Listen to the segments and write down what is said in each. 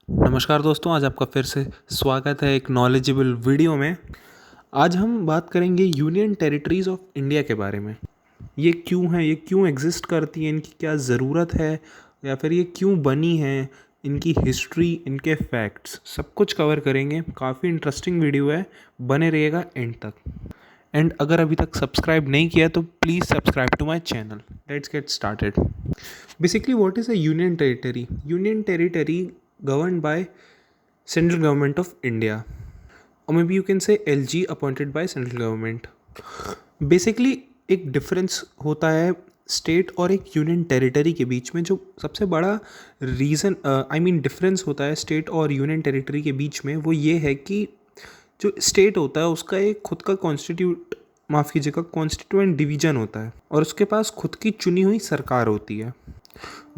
नमस्कार दोस्तों, आज आपका फिर से स्वागत है एक नॉलेजेबल वीडियो में। आज हम बात करेंगे यूनियन टेरिटरीज़ ऑफ इंडिया के बारे में। ये क्यों हैं, ये क्यों एग्जिस्ट करती हैं, इनकी क्या ज़रूरत है या फिर ये क्यों बनी हैं, इनकी हिस्ट्री, इनके फैक्ट्स सब कुछ कवर करेंगे। काफ़ी इंटरेस्टिंग वीडियो है, बने रहिएगा एंड तक। एंड अगर अभी तक सब्सक्राइब नहीं किया तो please subscribe to my channel. Let's get started. Basically what is a union territory? Union territory governed by central government of India, or maybe you can say LG appointed by central government. Basically एक difference होता है state और एक union territory के बीच में। जो सबसे बड़ा रीज़न डिफरेंस होता है स्टेट और यूनियन टेरिटरी के बीच में, वो ये है कि जो स्टेट होता है उसका एक खुद का कॉन्स्टिट्यूएंट डिवीजन होता है और उसके पास खुद की चुनी हुई सरकार होती है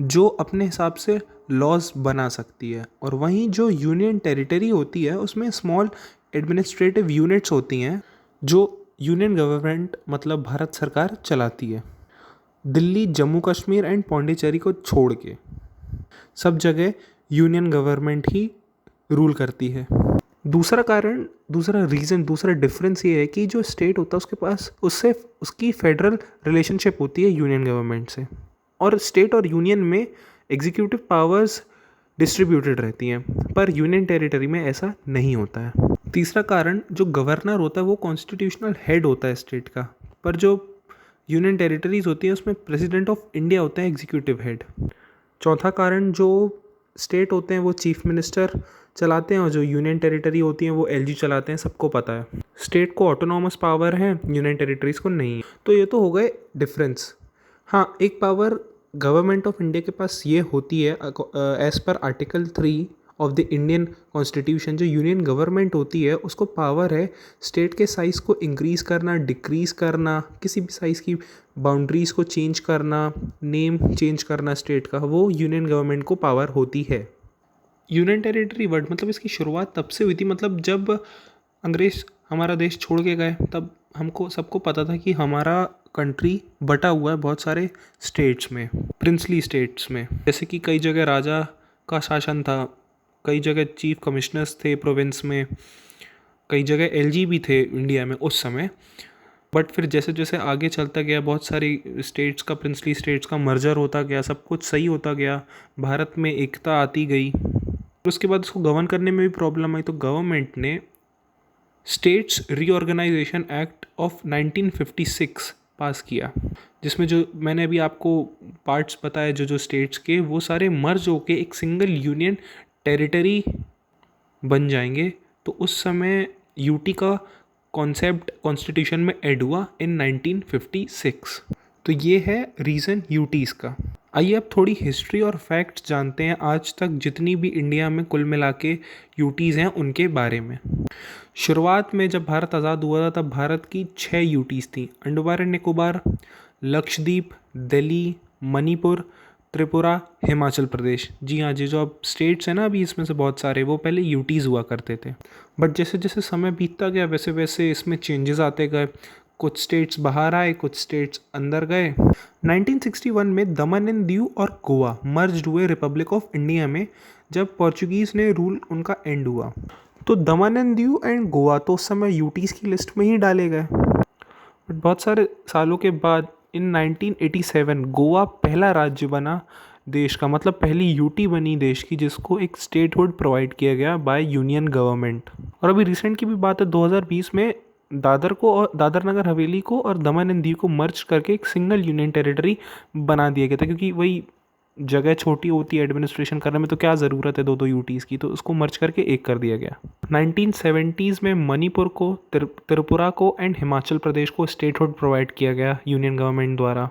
जो अपने हिसाब से लॉज बना सकती है। और वहीं जो यूनियन टेरिटरी होती है उसमें स्मॉल एडमिनिस्ट्रेटिव यूनिट्स होती हैं जो यूनियन गवर्नमेंट मतलब भारत सरकार चलाती है। दिल्ली, जम्मू कश्मीर एंड पौंडीचेरी को छोड़ के सब जगह यूनियन गवर्नमेंट ही रूल करती है। दूसरा डिफरेंस ये है कि जो स्टेट होता है उसके पास उससे उसकी फेडरल रिलेशनशिप होती है यूनियन गवर्नमेंट से, और स्टेट और यूनियन में एग्जीक्यूटिव पावर्स डिस्ट्रीब्यूटेड रहती हैं, पर यूनियन टेरिटरी में ऐसा नहीं होता है। तीसरा कारण, जो गवर्नर होता है वो कॉन्स्टिट्यूशनल हेड होता है स्टेट का, पर जो यूनियन टेरिटरीज होती है उसमें प्रेसिडेंट ऑफ इंडिया होता है एग्जीक्यूटिव हेड। चौथा कारण, जो स्टेट होते हैं वो चीफ मिनिस्टर चलाते हैं और जो यूनियन टेरिटरी होती हैं वो एलजी चलाते हैं। सबको पता है स्टेट को ऑटोनॉमस पावर है, यूनियन टेरिटरीज को नहीं है। तो ये तो हो गए डिफरेंस। हाँ, एक पावर गवर्नमेंट ऑफ इंडिया के पास ये होती है as per article 3 of the Indian constitution. जो यूनियन गवर्नमेंट होती है उसको पावर है स्टेट के साइज़ को इंक्रीज़ करना, डिक्रीज़ करना, किसी भी साइज़ की बाउंड्रीज़ को चेंज करना, नेम चेंज करना स्टेट का, वो यूनियन गवर्नमेंट को पावर होती है। यूनियन टेरिटरी वर्ड मतलब इसकी शुरुआत तब से हुई थी, मतलब जब अंग्रेज़ हमारा देश छोड़ के गए तब हमको सबको पता था कि हमारा कंट्री बटा हुआ है बहुत सारे स्टेट्स में, प्रिंसली स्टेट्स में। जैसे कि कई जगह राजा का शासन था, कई जगह चीफ कमिश्नर्स थे प्रोविंस में, कई जगह एलजी भी थे इंडिया में उस समय। बट फिर जैसे जैसे आगे चलता गया बहुत सारी स्टेट्स का, प्रिंसली स्टेट्स का मर्जर होता गया, सब कुछ सही होता गया, भारत में एकता आती गई। उसके बाद उसको गवर्न करने में भी प्रॉब्लम आई, तो गवर्नमेंट ने स्टेट्स रीऑर्गेनाइजेशन एक्ट ऑफ 1956 पास किया, जिसमें जो मैंने अभी आपको पार्ट्स बताए जो जो स्टेट्स के, वो सारे मर्ज होके एक सिंगल यूनियन टेरिटरी बन जाएंगे। तो उस समय यूटी का कॉन्सेप्ट कॉन्स्टिट्यूशन में ऐड हुआ इन 1956। तो ये है रीज़न यूटीज़ का। आइए अब थोड़ी हिस्ट्री और फैक्ट्स जानते हैं आज तक जितनी भी इंडिया में कुल मिला के यूटीज़ हैं उनके बारे में। शुरुआत में जब भारत आज़ाद हुआ था तब भारत की 6 यूटीज़ थी। अंडमान एंड निकोबार, लक्षद्वीप, दिल्ली, मणिपुर, त्रिपुरा, हिमाचल प्रदेश। जी हाँ, जी जो अब स्टेट्स हैं ना अभी इसमें से बहुत सारे, वो पहले यूटीज़ हुआ करते थे। बट जैसे जैसे समय बीतता गया वैसे वैसे इसमें चेंजेस आते गए। कुछ स्टेट्स बाहर आए, कुछ स्टेट्स अंदर गए। 1961 में दमन एंड दीव और गोवा मर्ज्ड हुए रिपब्लिक ऑफ इंडिया में, जब पोर्चुगीज़ ने रूल उनका एंड हुआ। तो दमन एंड दीव एंड गोवा तो उस समय यूटीज़ की लिस्ट में ही डाले गए। बट बहुत सारे सालों के बाद इन 1987 गोवा पहला राज्य बना देश का, मतलब पहली यूटी बनी देश की जिसको एक स्टेटहुड प्रोवाइड किया गया बाय यूनियन गवर्नमेंट। और अभी रिसेंट की भी बात है, 2020 में दादर को और दादर नगर हवेली को और दमन एंड दीव को मर्ज करके एक सिंगल यूनियन टेरिटरी बना दिया गया था, क्योंकि वही जगह छोटी होती है एडमिनिस्ट्रेशन करने में, तो क्या ज़रूरत है दो दो यूटीज़ की, तो उसको मर्ज करके एक कर दिया गया। 1970s में मणिपुर को, त्रिपुरा को एंड हिमाचल प्रदेश को स्टेटहुड प्रोवाइड किया गया यूनियन गवर्नमेंट द्वारा,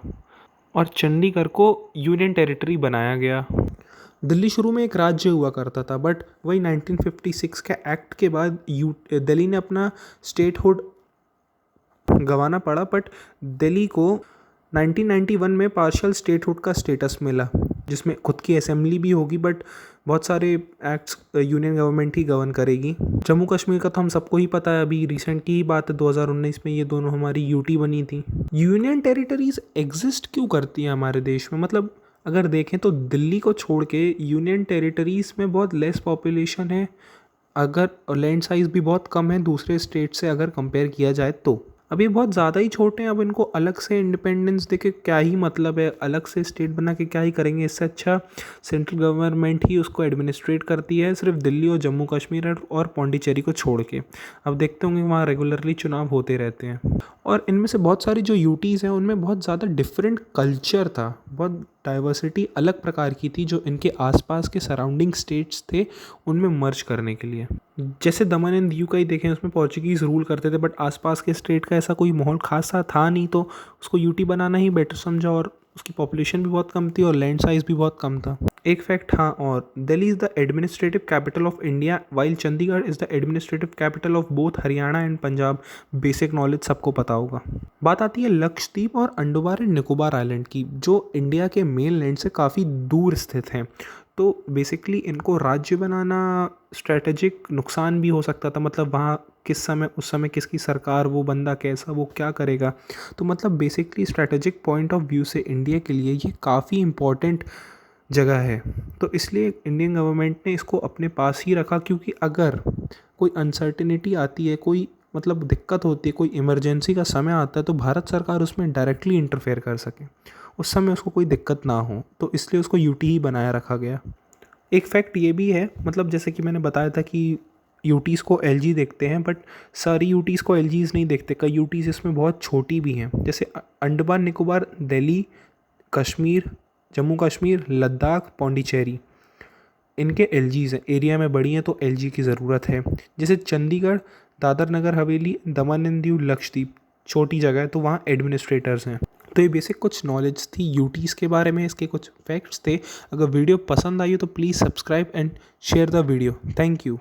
और चंडीगढ़ को यूनियन टेरिटरी बनाया गया। दिल्ली शुरू में एक राज्य हुआ करता था, बट वही 1956 के एक्ट के बाद दिल्ली ने अपना स्टेटहुड गंवाना पड़ा। बट दिल्ली को 1991 में पार्शियल स्टेटहुड का स्टेटस मिला, जिसमें खुद की असेंबली भी होगी, बट बहुत सारे एक्ट्स यूनियन गवर्नमेंट ही गवर्न करेगी। जम्मू कश्मीर का तो हम सबको ही पता है, अभी रिसेंट की ही बात है, 2019 में ये दोनों हमारी यूटी बनी थी। यूनियन टेरिटरीज एग्जिस्ट क्यों करती हैं हमारे देश में? मतलब अगर देखें तो दिल्ली को छोड़ के यूनियन टेरिटरीज़ में बहुत लेस पॉपुलेशन है, अगर लैंड साइज़ भी बहुत कम है दूसरे स्टेट से अगर कंपेयर किया जाए तो। अब ये बहुत ज़्यादा ही छोटे हैं, अब इनको अलग से इंडिपेंडेंस देके क्या ही मतलब है, अलग से स्टेट बना के क्या ही करेंगे। इससे अच्छा सेंट्रल गवर्नमेंट ही उसको एडमिनिस्ट्रेट करती है, सिर्फ दिल्ली और जम्मू कश्मीर और पौंडीचेरी को छोड़ के। अब देखते होंगे वहाँ रेगुलरली चुनाव होते रहते हैं। और इनमें से बहुत सारी जो यूटीज़ हैं उनमें बहुत ज़्यादा डिफरेंट कल्चर था, बहुत डाइवर्सिटी अलग प्रकार की थी जो इनके आसपास के सराउंडिंग स्टेट्स थे उनमें मर्ज करने के लिए। जैसे दमन एंड दीव का ही देखें, उसमें पोर्चुगीज़ रूल करते थे बट आसपास के स्टेट का ऐसा कोई माहौल खासा था नहीं, तो उसको यूटी बनाना ही बेटर समझा, और उसकी पॉपुलेशन भी बहुत कम थी और लैंड साइज़ भी बहुत कम था। एक फैक्ट हाँ और, Delhi is the administrative capital of India while Chandigarh is the administrative capital of both Haryana and Punjab. Basic knowledge सबको पता होगा। बात आती है लक्षद्वीप और अंडमान एंड निकोबार आइलैंड की, जो इंडिया के मेन लैंड से काफ़ी दूर स्थित हैं। तो बेसिकली इनको राज्य बनाना स्ट्रेटेजिक नुकसान भी हो सकता था, मतलब वहाँ किस समय उस समय किसकी सरकार, वो बंदा कैसा, वो क्या करेगा। तो मतलब basically strategic point of view से इंडिया के लिए ये काफ़ी इम्पोर्टेंट जगह है। तो इसलिए इंडियन गवर्नमेंट ने इसको अपने पास ही रखा, क्योंकि अगर कोई अनसर्टिनिटी आती है, कोई मतलब दिक्कत होती है, कोई इमरजेंसी का समय आता है, तो भारत सरकार उसमें डायरेक्टली इंटरफेयर कर सके, उस समय उसको कोई दिक्कत ना हो। तो इसलिए उसको यूटी ही बनाया रखा गया। एक फैक्ट ये भी है, मतलब जैसे कि मैंने बताया था कि यूटीज़ को एलजी देखते हैं, बट सारी यूटीज़ को एलजीज़ नहीं देखते, कई यूटीज़ इसमें बहुत छोटी भी हैं। जैसे अंडमान निकोबार, दिल्ली, कश्मीर, जम्मू कश्मीर, लद्दाख, पौंडीचेरी, इनके एलजीज़ हैं, एरिया में बड़ी हैं तो एलजी की ज़रूरत है। जैसे चंडीगढ़, दादर नगर हवेली, दमन एंड दीव, लक्षद्वीप छोटी जगह है तो वहाँ एडमिनिस्ट्रेटर्स हैं। तो ये बेसिक कुछ नॉलेज थी यूटीज़ के बारे में, इसके कुछ फैक्ट्स थे। अगर वीडियो पसंद आई हो तो please subscribe and share the video. Thank you.